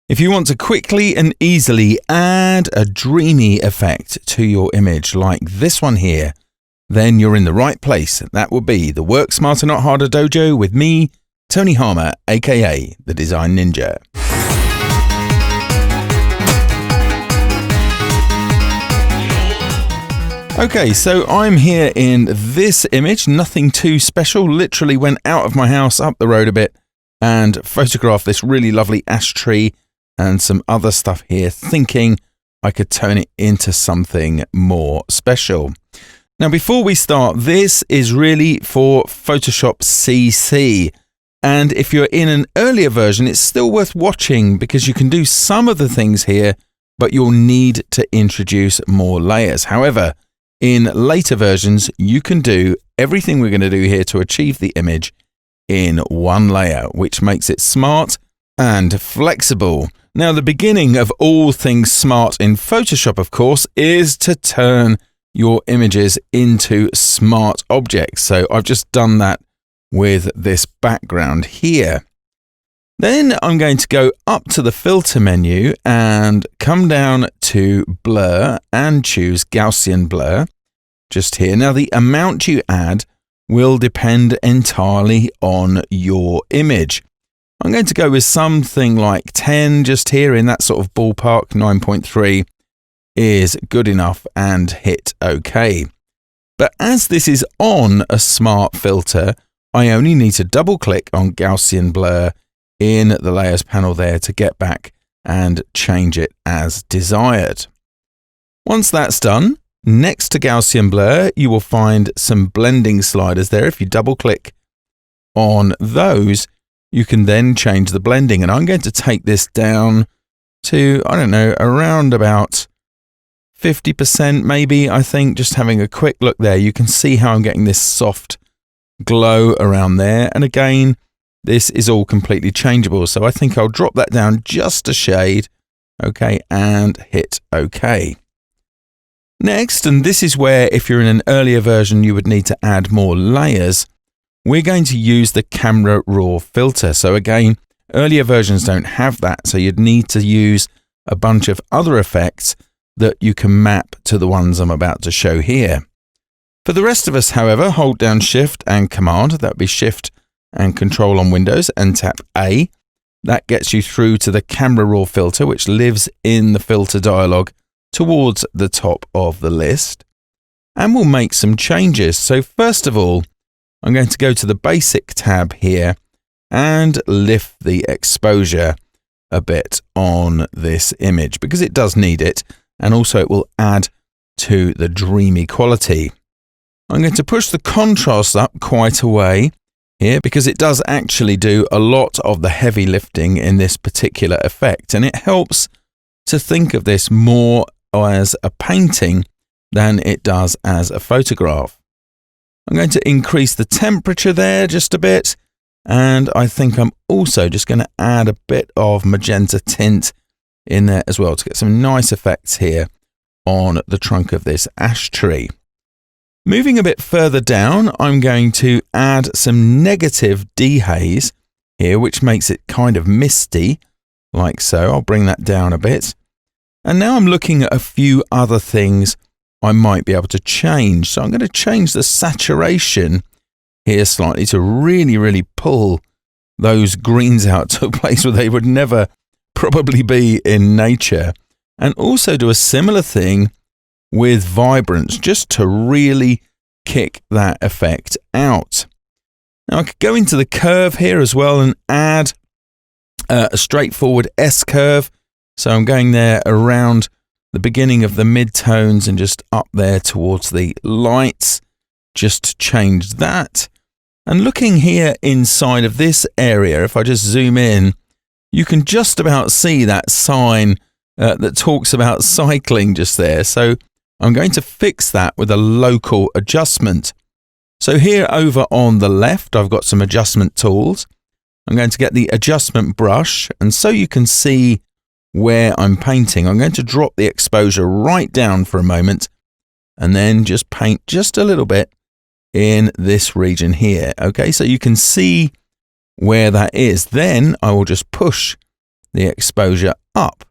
If you want to quickly and easily add a dreamy effect to your image like this one here, then you're in the right place. That would be the Work Smarter Not Harder Dojo with me, Tony Harmer, aka the Design Ninja. Okay, so I'm here in this image, nothing too special, literally went out of my house up the road a bit and photographed this really lovely ash tree and some other stuff here, thinking I could turn it into something more special. Now, before we start, this is really for Photoshop CC. And if you're in an earlier version, it's still worth watching because you can do some of the things here, but you'll need to introduce more layers. However, in later versions, you can do everything we're going to do here to achieve the image in one layer, which makes it smart and flexible. Now, the beginning of all things smart in Photoshop, of course, is to turn your images into smart objects. So I've just done that with this background here. Then I'm going to go up to the filter menu and come down to blur and choose Gaussian blur just here. Now, the amount you add will depend entirely on your image. I'm going to go with something like 10 just here in that sort of ballpark. 9.3 is good enough and hit OK. But as this is on a smart filter, I only need to double click on Gaussian blur in the layers panel there to get back and change it as desired. Once that's done, next to Gaussian blur, you will find some blending sliders there. If you double click on those, you can then change the blending. And I'm going to take this down to, I don't know, around about 50% maybe, I think. Just having a quick look there, you can see how I'm getting this soft glow around there. And again, this is all completely changeable. So I think I'll drop that down just a shade. Okay, and hit OK. Next, and this is where if you're in an earlier version, you would need to add more layers. We're going to use the camera raw filter. So again, earlier versions don't have that. So you'd need to use a bunch of other effects that you can map to the ones I'm about to show here. For the rest of us, however, hold down Shift and Command. That would be Shift and Control on Windows and tap A. That gets you through to the camera raw filter, which lives in the filter dialog towards the top of the list. And we'll make some changes. So first of all, I'm going to go to the Basic tab here and lift the exposure a bit on this image because it does need it. And also it will add to the dreamy quality. I'm going to push the contrast up quite a way here because it does actually do a lot of the heavy lifting in this particular effect. And it helps to think of this more as a painting than it does as a photograph. I'm going to increase the temperature there just a bit. And I think I'm also just going to add a bit of magenta tint in there as well to get some nice effects here on the trunk of this ash tree. Moving a bit further down, I'm going to add some negative dehaze here, which makes it kind of misty, like so. I'll bring that down a bit. And now I'm looking at a few other things I might be able to change. So I'm going to change the saturation here slightly to really pull those greens out to a place where they would never probably be in nature. And also do a similar thing with vibrance, just to really kick that effect out. Now I could go into the curve here as well and add a straightforward S curve. So I'm going there around the beginning of the mid-tones and just up there towards the lights, just to change that. And looking here inside of this area, if I just zoom in, you can just about see that sign that talks about cycling just there. So I'm going to fix that with a local adjustment. So here over on the left, I've got some adjustment tools. I'm going to get the adjustment brush, and so you can see where I'm painting, I'm going to drop the exposure right down for a moment and then just paint just a little bit in this region here. Okay, so you can see where that is. Then I will just push the exposure up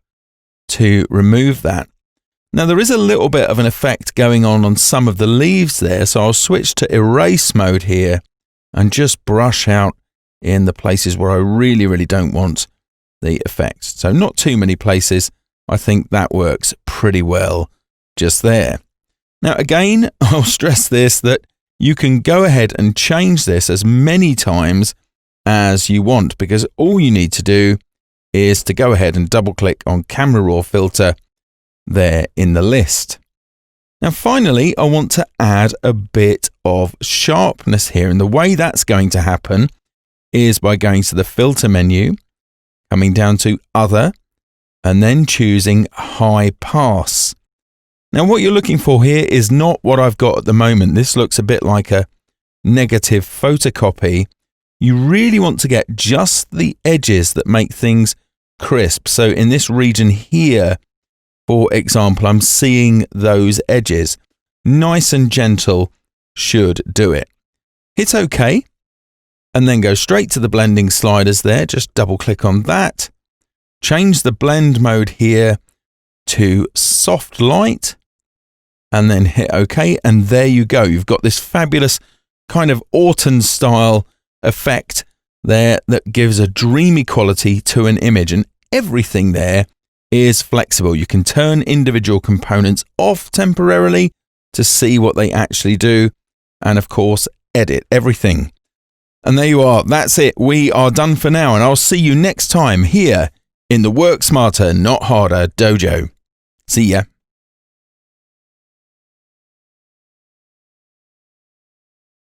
to remove that. Now there is a little bit of an effect going on some of the leaves there, so I'll switch to erase mode here and just brush out in the places where I really don't want the effect. So not too many places. I think that works pretty well just there. Now again, I'll stress this, that you can go ahead and change this as many times as you want, because all you need to do is to go ahead and double click on Camera Raw filter there in the list. Now finally, I want to add a bit of sharpness here, and the way that's going to happen is by going to the filter menu, coming down to other, and then choosing high pass. Now what you're looking for here is not what I've got at the moment. This looks a bit like a negative photocopy. You really want to get just the edges that make things crisp. So in this region here, for example, I'm seeing those edges. Nice and gentle should do it. Hit OK, and then go straight to the blending sliders there. Just double click on that. Change the blend mode here to soft light, and then hit OK, and there you go. You've got this fabulous kind of Orton-style effect there that gives a dreamy quality to an image, and everything there is flexible. You can turn individual components off temporarily to see what they actually do, and of course edit everything. And there you are. That's it. We are done for now, and I'll see you next time here in the Work Smarter, Not Harder dojo. See ya.